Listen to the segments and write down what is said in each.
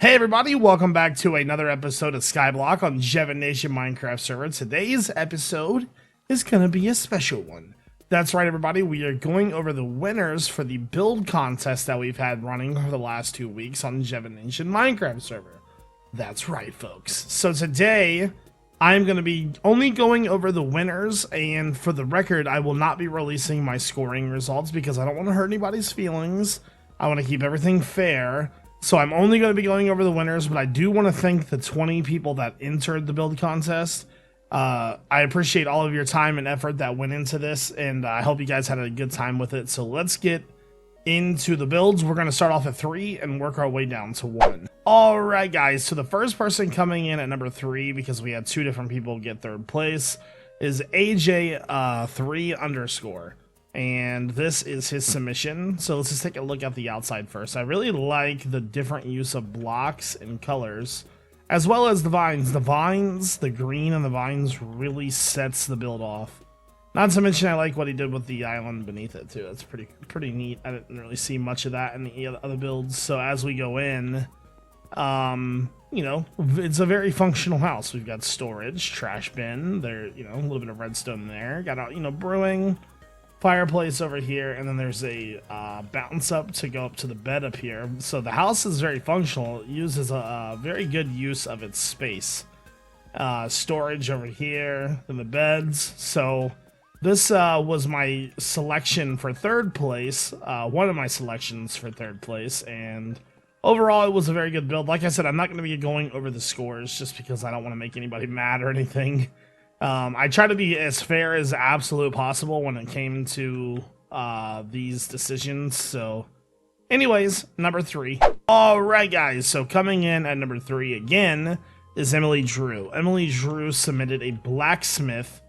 Hey everybody, welcome back to another episode of Skyblock on Jevination Minecraft server. Today's episode is going to be a special one. That's right everybody, we are going over the winners for the build contest that we've had running over the last 2 weeks on Jevination Minecraft server. That's right folks. So today, I'm going to be only going over the winners, and for the record, I will not be releasing my scoring results because I don't want to hurt anybody's feelings. I want to keep everything fair. So I'm only going to be going over the winners, but I do want to thank the 20 people that entered the build contest. I appreciate all of your time and effort that went into this, and I hope you guys had a good time with it. So let's get into the builds. We're going to start off at 3 and work our way down to 1. Alright guys, so the first person coming in at number 3, because we had 2 different people get 3rd place, is AJ3_. And this is his submission. So let's just take a look at the outside first. I really like the different use of blocks and colors, as well as the vines. The vines, the green and the vines really sets the build off. Not to mention I like what he did with the island beneath it too. That's pretty neat. I didn't really see much of that in the other builds. So as we go in, you know, it's a very functional house. We've got storage, trash bin, there, you know, a little bit of redstone there. Got, you know, brewing, fireplace over here, and then there's a bounce up to go up to the bed up here. So the house is very functional. It uses a very good use of its space. Storage over here, and the beds. So this was my selection for 3rd place, one of my selections for 3rd place, and overall it was a very good build. Like I said, I'm not going to be going over the scores just because I don't want to make anybody mad or anything. I try to be as fair as absolute possible when it came to these decisions. So anyways, number 3. Alright guys, so coming in at number 3 again is Emily Drew. Emily Drew submitted a blacksmith,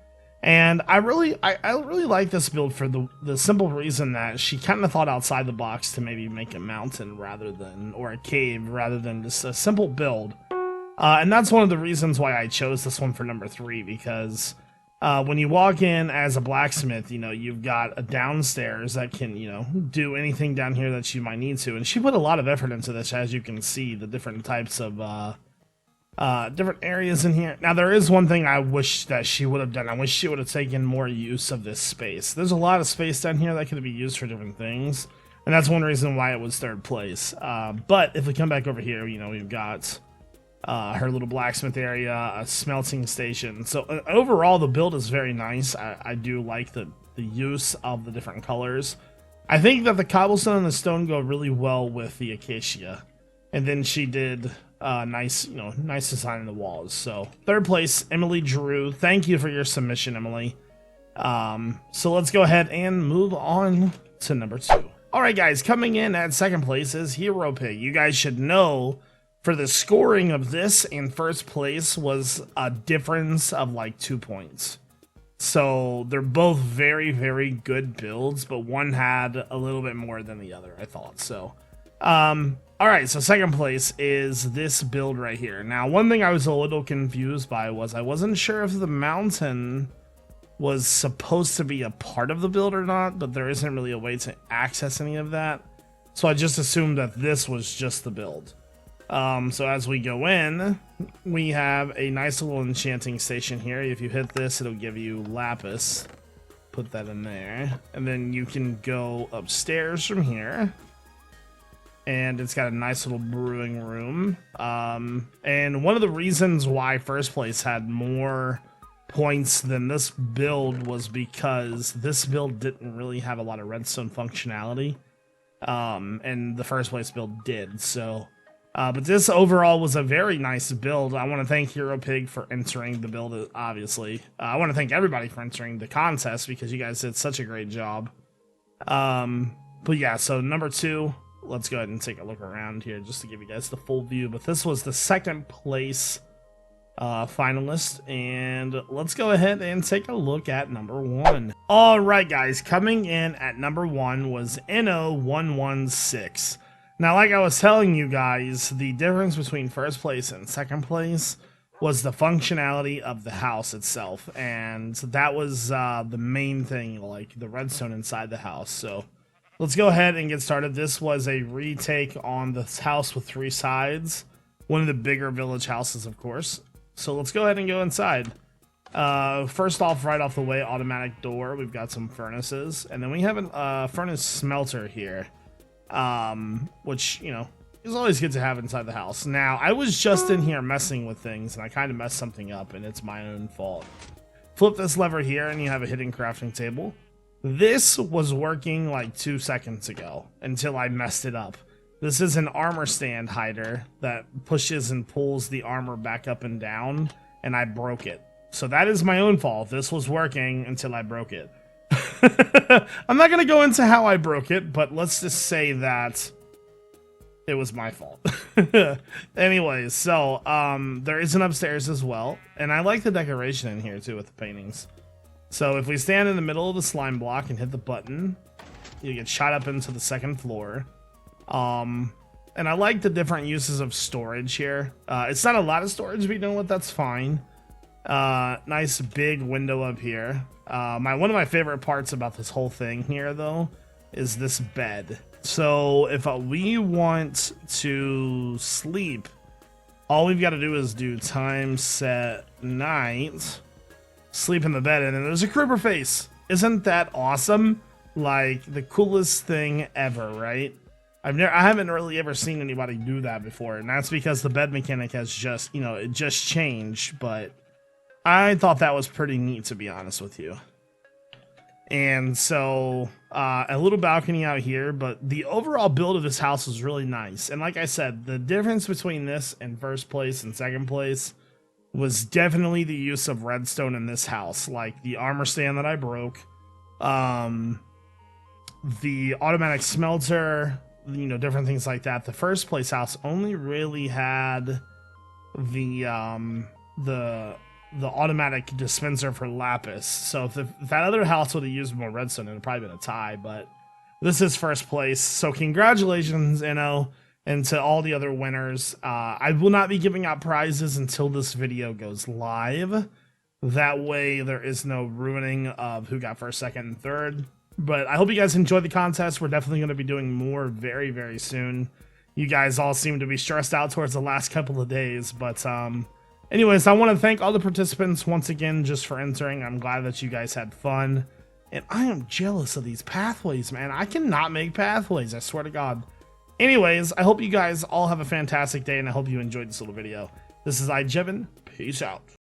and I really like this build for the simple reason that she kind of thought outside the box to maybe make a mountain rather than, or a cave rather than just a simple build. And that's one of the reasons why I chose this one for number 3, because when you walk in as a blacksmith, you know, you've got a downstairs that can, you know, do anything down here that you might need to. And she put a lot of effort into this, as you can see, the different types of different areas in here. Now, there is one thing I wish that she would have done. I wish she would have taken more use of this space. There's a lot of space down here that could be used for different things. And that's one reason why it was 3rd place. But if we come back over here, you know, we've got her little blacksmith area, a smelting station. So overall, the build is very nice. I do like the use of the different colors. I think that the cobblestone and the stone go really well with the acacia. And then she did nice, you know, nice design in the walls. So 3rd place, Emily Drew. Thank you for your submission, Emily. So let's go ahead and move on to number 2. All right, guys, coming in at 2nd place is Hero Pig. You guys should know, for the scoring of this in 1st place was a difference of like 2 points. So they're both very, very good builds, but one had a little bit more than the other, I thought. So, alright, so 2nd place is this build right here. Now, one thing I was a little confused by was I wasn't sure if the mountain was supposed to be a part of the build or not, but there isn't really a way to access any of that. So I just assumed that this was just the build. So as we go in, we have a nice little enchanting station here. If you hit this, it'll give you lapis. Put that in there. And then you can go upstairs from here. And it's got a nice little brewing room. And one of the reasons why 1st place had more points than this build was because this build didn't really have a lot of redstone functionality. And the 1st place build did, so... but this overall was a very nice build. I want to thank Hero Pig for entering the build, obviously. I want to thank everybody for entering the contest because you guys did such a great job. But yeah, so number 2, let's go ahead and take a look around here just to give you guys the full view. But this was the 2nd place finalist, and let's go ahead and take a look at number 1. Alright guys, coming in at number 1 was NO116. Now, like I was telling you guys, the difference between 1st place and 2nd place was the functionality of the house itself, and that was the main thing, like the redstone inside the house. So let's go ahead and get started. This was a retake on this house with 3 sides. one of the bigger village houses, of course. So let's go ahead and go inside. First off, right off the way, automatic door. We've got some furnaces, and then we have a furnace smelter here, which, you know, is always good to have inside the house. Now, I was just in here messing with things, and I kind of messed something up, and it's my own fault. Flip this lever here, and you have a hidden crafting table. This was working like 2 seconds ago until I messed it up. This is an armor stand hider that pushes and pulls the armor back up and down, and I broke it. So that is my own fault. This was working until I broke it. I'm not going to go into how I broke it, but let's just say that it was my fault. Anyways, so there is an upstairs as well, and I like the decoration in here too with the paintings. So if we stand in the middle of the slime block and hit the button, you get shot up into the second floor. And I like the different uses of storage here. It's not a lot of storage, but you know what, that's fine. Nice big window up here. One of my favorite parts about this whole thing here, though, is this bed. So if we want to sleep, all we've got to do is do time set night, sleep in the bed, and then there's a creeper face. Isn't that awesome? Like the coolest thing ever, right? I haven't really ever seen anybody do that before, and that's because the bed mechanic has just, you know, it just changed, but I thought that was pretty neat, to be honest with you. And so a little balcony out here, but the overall build of this house is really nice. And like I said, the difference between this and first place and second place was definitely the use of redstone in this house, like the armor stand that I broke, the automatic smelter, you know, different things like that. The first place house only really had the automatic dispenser for lapis. So if that other house would have used more redstone, it would have probably been a tie, but this is first place. So congratulations, Inno, and to all the other winners. I will not be giving out prizes until this video goes live. That way there is no ruining of who got first, second, and third. But I hope you guys enjoyed the contest. We're definitely going to be doing more very, very soon. You guys all seem to be stressed out towards the last couple of days, but anyways, I want to thank all the participants once again just for entering. I'm glad that you guys had fun. And I am jealous of these pathways, man. I cannot make pathways, I swear to God. Anyways, I hope you guys all have a fantastic day, and I hope you enjoyed this little video. This is iJevin. Peace out.